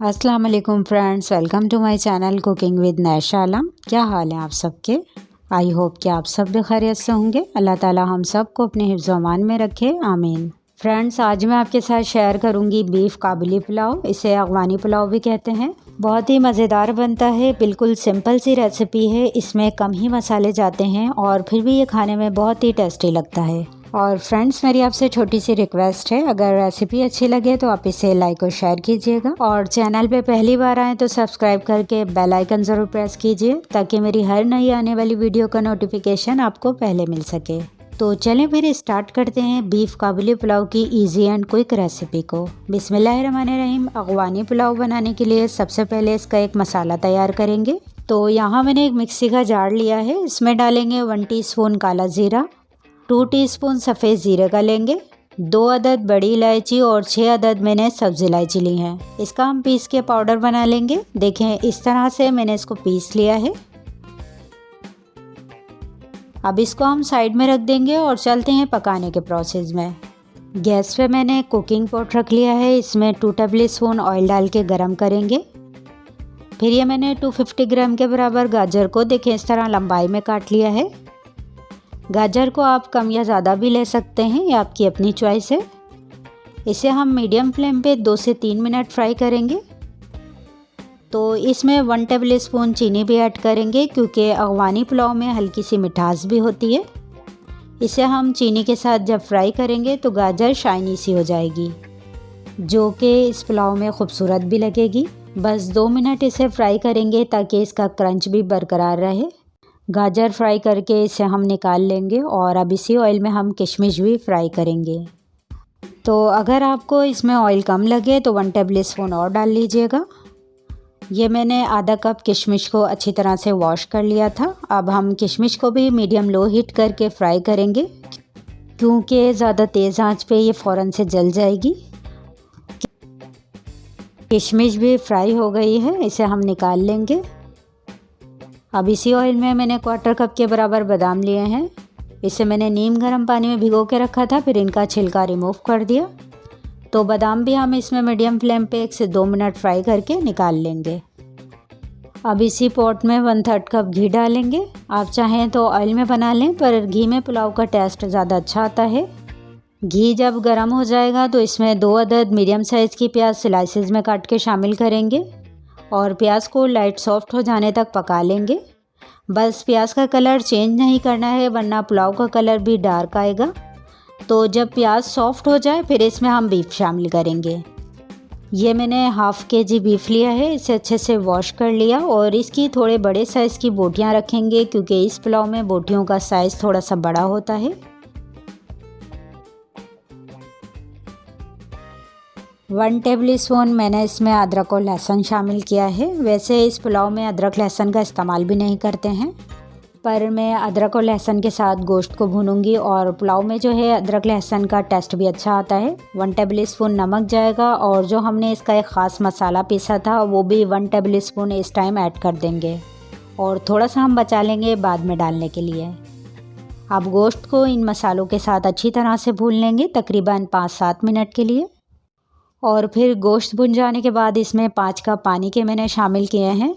अस्सलाम वालेकुम friends, welcome to my channel cooking with Naisha Alam. क्या हाल है आप सबके? आई होप कि आप सब भी खैरियत से होंगे। अल्लाह ताला हम सब को अपने हिफ्ज़ अमान में रखे, आमीन। फ्रेंड्स, आज मैं आपके साथ शेयर करूंगी बीफ काबुली पुलाव। इसे अफ़गानी पुलाव भी कहते हैं। बहुत ही मज़ेदार बनता है। बिल्कुल सिंपल सी रेसिपी है। इसमें कम ही मसाले जाते हैं और फिर भी ये खाने में बहुत ही टेस्टी लगता है। और फ्रेंड्स, मेरी आपसे छोटी सी रिक्वेस्ट है, अगर रेसिपी अच्छी लगे तो आप इसे लाइक और शेयर कीजिएगा। और चैनल पे पहली बार आए तो सब्सक्राइब करके बेल आइकन ज़रूर प्रेस कीजिए ताकि मेरी हर नई आने वाली वीडियो का नोटिफिकेशन आपको पहले मिल सके। तो चलें फिर स्टार्ट करते हैं बीफ काबुली पुलाव की इजी एंड क्विक रेसिपी को। बिस्मिल्लाहिर्रहमानिर्रहीम। अफ़गानी पुलाव बनाने के लिए सबसे पहले इसका एक मसाला तैयार करेंगे। तो यहाँ मैंने एक मिक्सी का जार लिया है। इसमें डालेंगे 1 टीस्पून काला ज़ीरा, 2 टीस्पून सफ़ेद ज़ीरे का लेंगे, 2 अदद बड़ी इलायची और 6 अदद मैंने सब्ज़ इलायची ली हैं। इसका हम पीस के पाउडर बना लेंगे। देखें, इस तरह से मैंने इसको पीस लिया है। अब इसको हम साइड में रख देंगे और चलते हैं पकाने के प्रोसेस में। गैस पे मैंने कुकिंग पॉट रख लिया है। इसमें 2 टेबलस्पून ऑयल डाल के गरम करेंगे। फिर ये मैंने 250 ग्राम के बराबर गाजर को देखें इस तरह लंबाई में काट लिया है। गाजर को आप कम या ज़्यादा भी ले सकते हैं, ये आपकी अपनी चॉइस है। इसे हम मीडियम फ्लेम पे 2 से 3 मिनट फ्राई करेंगे। तो इसमें 1 टेबलस्पून चीनी भी ऐड करेंगे क्योंकि अफ़गानी पुलाव में हल्की सी मिठास भी होती है। इसे हम चीनी के साथ जब फ्राई करेंगे तो गाजर शाइनी सी हो जाएगी, जो कि इस पुलाव में खूबसूरत भी लगेगी। बस 2 मिनट इसे फ्राई करेंगे ताकि इसका क्रंच भी बरकरार रहे। गाजर फ्राई करके इसे हम निकाल लेंगे और अब इसी ऑयल में हम किशमिश भी फ्राई करेंगे। तो अगर आपको इसमें ऑयल कम लगे तो 1 टेबलस्पून और डाल लीजिएगा। ये मैंने आधा कप किशमिश को अच्छी तरह से वॉश कर लिया था। अब हम किशमिश को भी मीडियम लो हीट करके फ्राई करेंगे क्योंकि ज़्यादा तेज़ आंच पे ये फ़ौरन से जल जाएगी। किशमिश भी फ्राई हो गई है, इसे हम निकाल लेंगे। अब इसी ऑयल में मैंने 1/4 कप के बराबर बादाम लिए हैं। इसे मैंने नीम गर्म पानी में भिगो के रखा था, फिर इनका छिलका रिमूव कर दिया। तो बादाम भी हम इसमें मीडियम फ्लेम पे 1 से 2 मिनट फ्राई करके निकाल लेंगे। अब इसी पॉट में 1/3 कप घी डालेंगे। आप चाहें तो ऑयल में बना लें, पर घी में पुलाव का टेस्ट ज़्यादा अच्छा आता है। घी जब गर्म हो जाएगा तो इसमें 2 अदद मीडियम साइज़ की प्याज स्लाइसेस में काट के शामिल करेंगे और प्याज को लाइट सॉफ्ट हो जाने तक पका लेंगे। बस प्याज का कलर चेंज नहीं करना है, वरना पुलाव का कलर भी डार्क आएगा। तो जब प्याज सॉफ्ट हो जाए फिर इसमें हम बीफ शामिल करेंगे। ये मैंने ½ kg बीफ लिया है। इसे अच्छे से वॉश कर लिया और इसकी थोड़े बड़े साइज़ की बोटियां रखेंगे क्योंकि इस पुलाव में बोटियों का साइज़ थोड़ा सा बड़ा होता है। 1 टेबलस्पून मैंने इसमें अदरक और लहसुन शामिल किया है। वैसे इस पुलाव में अदरक लहसुन का इस्तेमाल भी नहीं करते हैं, पर मैं अदरक और लहसुन के साथ गोश्त को भूनूंगी और पुलाव में जो है अदरक लहसुन का टेस्ट भी अच्छा आता है। 1 टेबलस्पून नमक जाएगा और जो हमने इसका एक ख़ास मसाला पीसा था वो भी 1 टेबलस्पून इस टाइम ऐड कर देंगे और थोड़ा सा हम बचा लेंगे बाद में डालने के लिए। अब गोश्त को इन मसालों के साथ अच्छी तरह से भून लेंगे तकरीबन 5-7 मिनट के लिए। और फिर गोश्त भुन जाने के बाद इसमें 5 कप पानी के मैंने शामिल किए हैं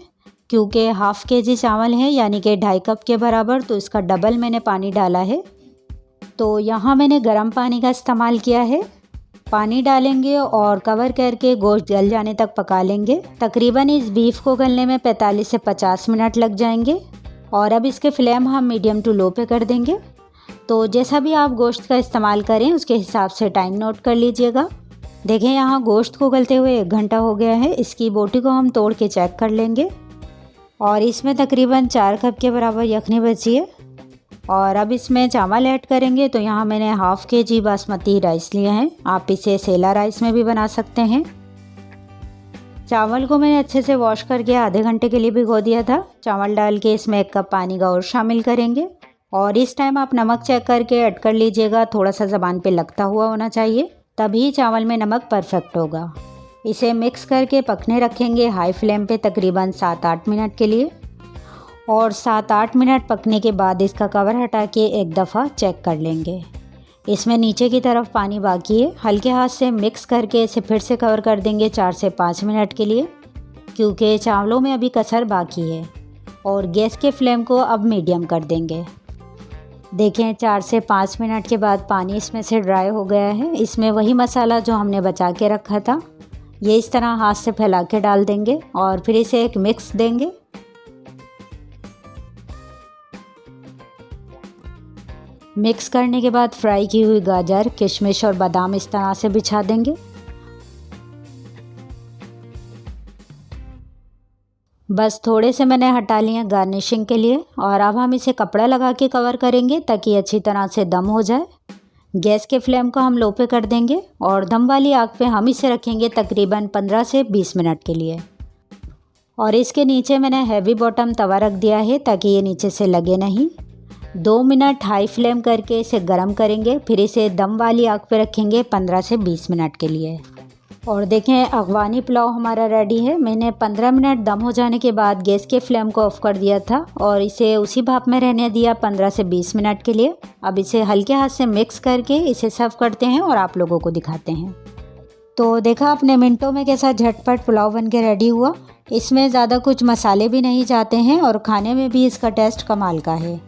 क्योंकि ½ kg चावल है यानी कि 2.5 कप के बराबर, तो इसका डबल मैंने पानी डाला है। तो यहाँ मैंने गर्म पानी का इस्तेमाल किया है। पानी डालेंगे और कवर करके गोश्त गल जाने तक पका लेंगे। तकरीबन इस बीफ को गलने में 45 से 50 मिनट लग जाएंगे और अब इसके फ्लेम हम मीडियम टू लो पे कर देंगे। तो जैसा भी आप गोश्त का इस्तेमाल करें उसके हिसाब से टाइम नोट कर लीजिएगा। देखें, यहाँ गोश्त को गलते हुए 1 घंटा हो गया है। इसकी बोटी को हम तोड़ के चेक कर लेंगे और इसमें तकरीबन 4 कप के बराबर यखनी बची है। और अब इसमें चावल ऐड करेंगे। तो यहाँ मैंने ½ kg बासमती राइस लिए हैं। आप इसे सेला राइस में भी बना सकते हैं। चावल को मैंने अच्छे से वॉश करके आधे घंटे के लिए भिगो दिया था। चावल डाल के इसमें 1 कप पानी का और शामिल करेंगे और इस टाइम आप नमक चेक करके ऐड कर लीजिएगा। थोड़ा सा ज़बान पे लगता हुआ होना चाहिए, तभी चावल में नमक परफेक्ट होगा। इसे मिक्स करके पकने रखेंगे हाई फ्लेम पे तकरीबन 7-8 मिनट के लिए। और 7-8 मिनट पकने के बाद इसका कवर हटा के एक दफ़ा चेक कर लेंगे। इसमें नीचे की तरफ पानी बाकी है। हल्के हाथ से मिक्स करके इसे फिर से कवर कर देंगे 4 से 5 मिनट के लिए। क्योंकि चावलों में अभी कसर बाकी है। और गैस के फ्लेम को अब मीडियम कर देंगे। देखें 4 से 5 मिनट के बाद पानी इसमें से ड्राई हो गया है। इसमें वही मसाला जो हमने बचा के रखा था, ये इस तरह हाथ से फैला के डाल देंगे और फिर इसे एक मिक्स देंगे। मिक्स करने के बाद फ्राई की हुई गाजर, किशमिश और बादाम इस तरह से बिछा देंगे। बस थोड़े से मैंने हटा लिए गार्निशिंग के लिए और अब हम इसे कपड़ा लगा के कवर करेंगे ताकि अच्छी तरह से दम हो जाए। गैस के फ्लेम को हम लो पे कर देंगे और दम वाली आग पे हम इसे रखेंगे तकरीबन 15 से 20 मिनट के लिए। और इसके नीचे मैंने हैवी बॉटम तवा रख दिया है ताकि ये नीचे से लगे नहीं। 2 मिनट हाई फ्लेम करके इसे गर्म करेंगे, फिर इसे दम वाली आग पे रखेंगे 15 से 20 मिनट के लिए। और देखें अफ़गानी पुलाव हमारा रेडी है। मैंने 15 मिनट दम हो जाने के बाद गैस के फ्लेम को ऑफ़ कर दिया था और इसे उसी भाप में रहने दिया 15 से 20 मिनट के लिए। अब इसे हल्के हाथ से मिक्स करके इसे सर्व करते हैं और आप लोगों को दिखाते हैं। तो देखा अपने मिनटों में कैसा झटपट पुलाव बन के रेडी हुआ। इसमें ज़्यादा कुछ मसाले भी नहीं जाते हैं और खाने में भी इसका टेस्ट कमाल का है।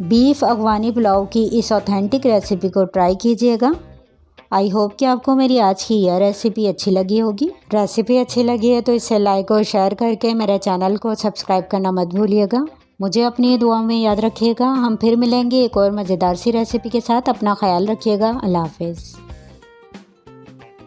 बीफ अफ़गानी पुलाव की इस ऑथेंटिक रेसिपी को ट्राई कीजिएगा। आई होप कि आपको मेरी आज की यह रेसिपी अच्छी लगी होगी। रेसिपी अच्छी लगी है तो इसे लाइक और शेयर करके मेरे चैनल को सब्सक्राइब करना मत भूलिएगा। मुझे अपनी दुआ में याद रखिएगा। हम फिर मिलेंगे एक और मज़ेदार सी रेसिपी के साथ। अपना ख्याल रखिएगा। अल्लाह हाफ़िज़।